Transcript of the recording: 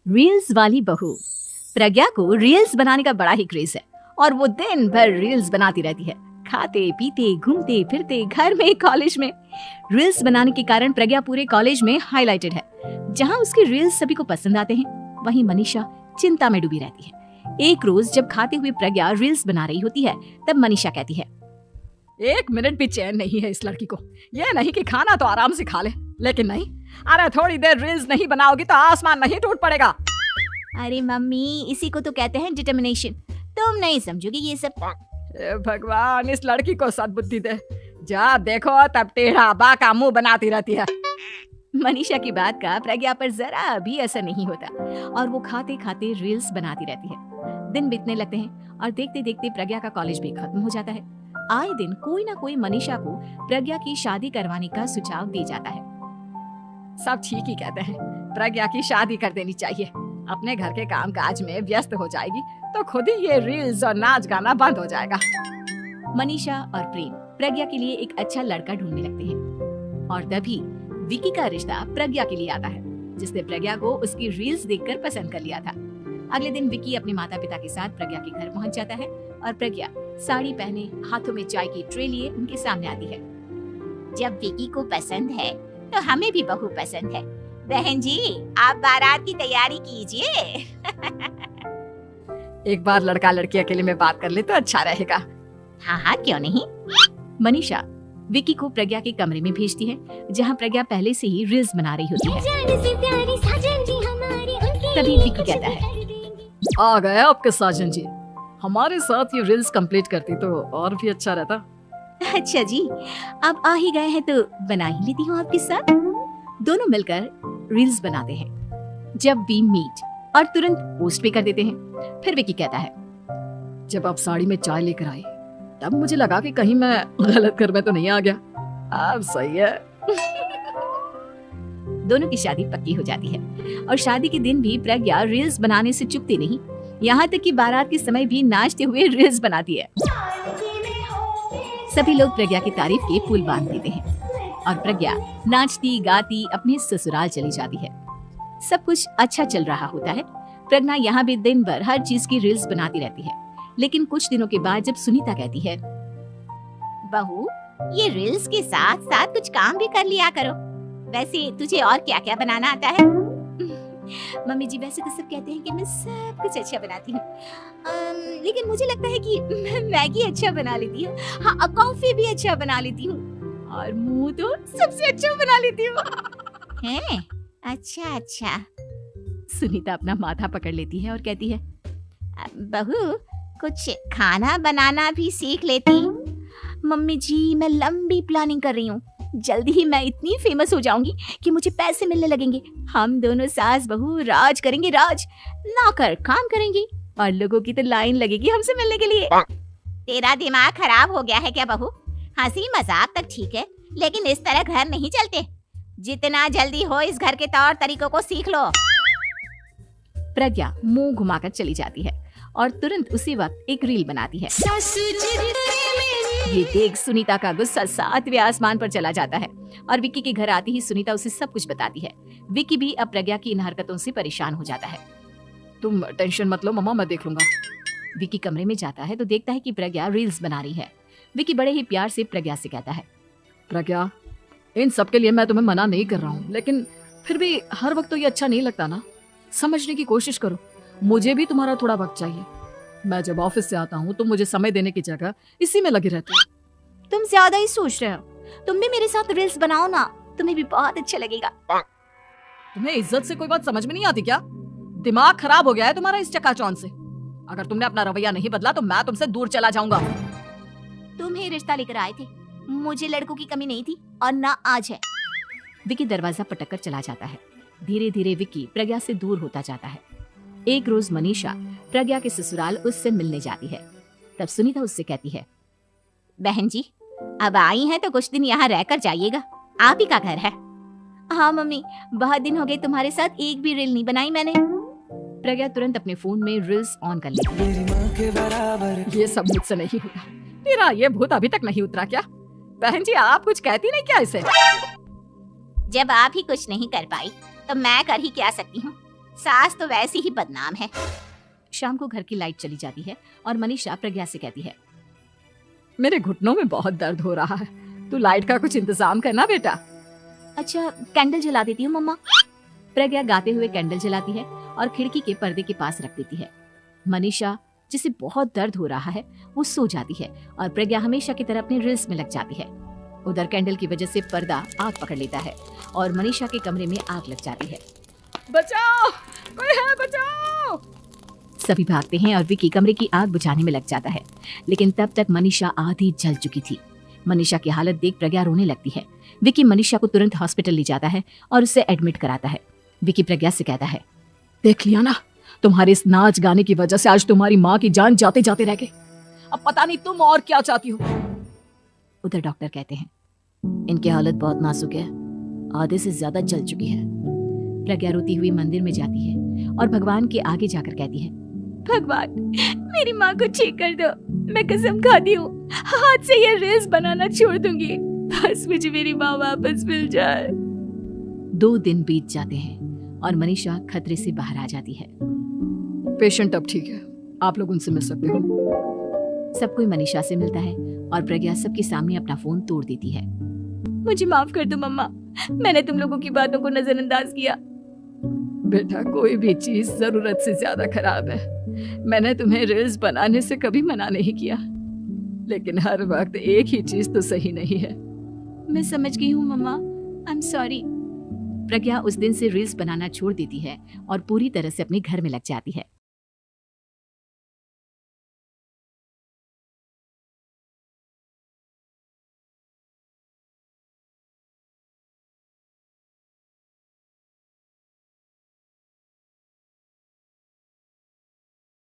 Reels वाली बहू। प्रज्ञा को रील्स बनाने का बड़ा ही क्रेज है और वो दिन भर रील्स बनाती रहती है, खाते पीते घूमते फिरते घर में कॉलेज में। रील्स बनाने के कारण प्रज्ञा पूरे कॉलेज में हाईलाइटेड है। जहाँ उसके रील्स सभी को पसंद आते हैं, वहीं मनीषा चिंता में डूबी रहती है। एक रोज जब खाते हुए प्रज्ञा रील्स बना रही होती है, तब मनीषा कहती है, 1 मिनट भी चैन नहीं है इस लड़की को। ये नहीं कि खाना तो आराम से खा ले, लेकिन नहीं, अरे थोड़ी देर रील्स नहीं बनाओगी तो आसमान नहीं टूट पड़ेगा। अरे मम्मी, इसी को तो कहते हैं डिटर्मिनेशन। तुम नहीं समझोगी ये सब। भगवान, इस लड़की को सद्बुद्धि दे। जब देखो तब टेढ़ा बाका मुंह बनाती रहती है। मनीषा की बात का प्रज्ञा पर जरा भी असर नहीं होता और वो खाते खाते रील्स बनाती रहती है। दिन बीतने लगते हैं और देखते देखते प्रज्ञा का कॉलेज भी खत्म हो जाता है। आए दिन कोई ना कोई मनीषा को प्रज्ञा की शादी करवाने का सुझाव दे जाता है। सब ठीक ही कहते हैं, प्रज्ञा की शादी कर देनी चाहिए। अपने घर के काम काज में व्यस्त हो जाएगी तो खुद ही ये रील्स और नाच गाना बंद हो जाएगा। मनीषा और प्रेम प्रज्ञा के लिए एक अच्छा लड़का ढूंढने लगते हैं और तभी विकी का रिश्ता प्रज्ञा के लिए आता है, जिसने प्रज्ञा को उसकी रील्स देखकर पसंद कर लिया था। अगले दिन विकी अपने माता पिता के साथ प्रज्ञा के घर पहुंच जाता है और प्रज्ञा साड़ी पहने हाथों में चाय की ट्रे लिए उनके सामने आती है। जब विकी को पसंद है तो हमें भी बहू पसंद है। बहन जी, आप बारात की तैयारी कीजिए। एक बार लड़का लड़की अकेले में बात कर ले तो अच्छा रहेगा। हाँ हाँ, क्यों नहीं। मनीषा विकी को प्रज्ञा के कमरे में भेजती है, जहाँ प्रज्ञा पहले से ही रील्स बना रही होती है। तभी विकी कहता है, आ गए आपके साजन जी। हमारे साथ ये रील्स कंप्लीट करती तो और भी अच्छा रहता। अच्छा जी, अब आ ही गए हैं तो बना ही लेती हूँ आपके साथ। दोनों मिलकर रील्स बनाते हैं। जब वी मीट और तुरंत पोस्ट भी कर देते हैं। फिर विकी कहता है, जब आप साड़ी में चाय लेकर आई तब मुझे लगा कि कहीं मैं गलत घर में तो नहीं आ गया। अब सही है। दोनों की शादी पक्की हो जाती है और शादी के दिन भी प्रज्ञा रील्स बनाने से चुकती नहीं। यहाँ तक कि बारात के समय भी नाचते हुए रील्स बनाती है। सभी लोग प्रज्ञा की तारीफ के पुल बांध देते हैं और प्रज्ञा नाचती गाती अपने ससुराल चली जाती है। सब कुछ अच्छा चल रहा होता है। प्रज्ञा यहाँ भी दिन भर हर चीज की रील्स बनाती रहती है। लेकिन कुछ दिनों के बाद जब सुनीता कहती है, बहू, ये रील्स के साथ साथ कुछ काम भी कर लिया करो। वैसे तुझे और क्या क्या बनाना आता है? मम्मी जी, वैसे तो सब कहते हैं कि मैं सब कुछ अच्छा बनाती हूँ, लेकिन मुझे लगता है कि मैं मैगी अच्छा बना लेती हूँ। हाँ, कॉफी भी अच्छा बना लेती हूँ और मुंह तो सबसे अच्छा बना लेती हूँ। हैं? अच्छा अच्छा। सुनीता अपना माथा पकड़ लेती है और कहती है, बहू, कुछ खाना बनाना भी सीख लेती। मम्मी जी, मैं लंबी प्लानिंग कर रही हूँ। जल्दी ही मैं इतनी फेमस हो जाऊंगी कि मुझे पैसे मिलने लगेंगे। हम दोनों सास बहू राज करेंगे, राज। नौकर काम करेंगे और लोगों की तो लाइन लगेगी हमसे मिलने के लिए। तेरा दिमाग खराब हो गया है क्या बहू? हंसी मजाक तक ठीक है, लेकिन इस तरह घर नहीं चलते। जितना जल्दी हो इस घर के तौर तरीकों को सीख लो। प्रज्ञा मुंह घुमाकर चली जाती है और तुरंत उसी वक्त एक रील बनाती है। ये देख सुनीता का गुस्सा 7वें आसमान पर चला जाता है और विक्की के घर आती ही सुनीता उसे सब कुछ बताती है। विक्की भी अब प्रज्ञा की इन हरकतों से परेशान हो जाता है। तुम टेंशन मत लो मम्मा, मैं देख लूंगा। विक्की कमरे में जाता है तो देखता है कि प्रज्ञा रील्स बना रही है। विक्की बड़े ही प्यार से प्रज्ञा से कहता है, प्रज्ञा, इन सब के लिए मैं तुम्हें मना नहीं कर रहा हूँ, लेकिन फिर भी हर वक्त तो ये अच्छा नहीं लगता ना। समझने की कोशिश करो, मुझे भी तुम्हारा थोड़ा वक्त चाहिए। मैं जब ऑफिस से आता हूँ तो मुझे समय देने की जगह इसी में लगी रहती है। तुम ज्यादा ही सोच रहे हो। तुम भी मेरे साथ रील्स बनाओ ना, तुम्हें भी बहुत अच्छा लगेगा। तुम्हें इज्जत से कोई बात समझ में नहीं आती क्या? दिमाग खराब हो गया है तुम्हारा इस चकाचौंध से। अगर तुमने अपना रवैया नहीं बदला तो मैं तुमसे दूर चला जाऊंगा। तुम ही रिश्ता लेकर आए थे, मुझे लड़कों की कमी नहीं थी और ना आज है। विक्की दरवाजा पटक कर चला जाता है। धीरे धीरे विक्की प्रज्ञा से दूर होता जाता है। एक रोज मनीषा प्रज्ञा के ससुराल उससे मिलने जाती है। तब सुनीता उससे कहती है, बहन जी, अब आई हैं तो कुछ दिन यहाँ रहकर जाइएगा। आप ही का घर है। हाँ मम्मी, बहुत दिन हो गए तुम्हारे साथ एक भी रील नहीं बनाई मैंने। प्रज्ञा तुरंत अपने फोन में रील्स ऑन कर लेती है। ये सब मुझसे नहीं होगा। तेरा ये भूत अभी तक नहीं उतरा क्या? बहन जी, आप कुछ कहती नहीं क्या इसे? जब आप ही कुछ नहीं कर पाई तो मैं कर ही क्या सकती हूँ। सास तो वैसी ही बदनाम है। शाम को घर की लाइट चली जाती है और मनीषा प्रज्ञा से कहती है, मेरे घुटनों में बहुत दर्द हो रहा है, तू लाइट का कुछ इंतजाम करना बेटा। अच्छा कैंडल जला देती हूँ मम्मा। प्रज्ञा गाते हुए कैंडल जलाती है और खिड़की के पर्दे के पास रख देती है। मनीषा जिसे बहुत दर्द हो रहा है वो सो जाती है और प्रज्ञा हमेशा की तरह अपने रील्स में लग जाती है। उधर कैंडल की वजह से पर्दा आग पकड़ लेता है और मनीषा के कमरे में आग लग जाती है। बचाओ, कोई है, बचाओ। सभी भागते हैं और विकी कमरे की आग बुझाने में लग जाता है, लेकिन तब तक मनीषा आधी जल चुकी थी। मनीषा की हालत देख प्रज्ञा रोने लगती है। विकी मनीषा को तुरंत हॉस्पिटल ले जाता है और उसे एडमिट कराता है। विकी प्रज्ञा से कहता है, देख लिया ना, तुम्हारे इस नाच गाने की वजह से आज तुम्हारी माँ की जान जाते जाते रह गई। अब पता नहीं तुम और क्या चाहती हो। उधर डॉक्टर कहते हैं, इनकी हालत बहुत नाजुक है, आधे से ज्यादा जल चुकी है। प्रज्ञा रोती हुई मंदिर में जाती है और भगवान के आगे जाकर कहती है, भगवान मेरी माँ को ठीक कर दो, मैं कसम खाती हूँ हाथ से ये रील्स बनाना छोड़ दूंगी, बस मुझे मेरी माँ वापस मिल जाए। 2 दिन बीत जाते हैं और मनीषा खतरे से बाहर आ जाती है। पेशेंट अब ठीक है, आप लोग उनसे मिल सकते हो। सब कोई मनीषा से मिलता है और प्रज्ञा सबके सामने अपना फोन तोड़ देती है। मुझे माफ कर दो मम्मा, मैंने तुम लोगों की बातों को नजरअंदाज किया। बेटा कोई भी चीज जरूरत से ज्यादा खराब है। मैंने तुम्हें रील्स बनाने से कभी मना नहीं किया, लेकिन हर वक्त एक ही चीज तो सही नहीं है। मैं समझ गई हूँ मम्मा, आई एम सॉरी। प्रज्ञा उस दिन से रील्स बनाना छोड़ देती है और पूरी तरह से अपने घर में लग जाती है।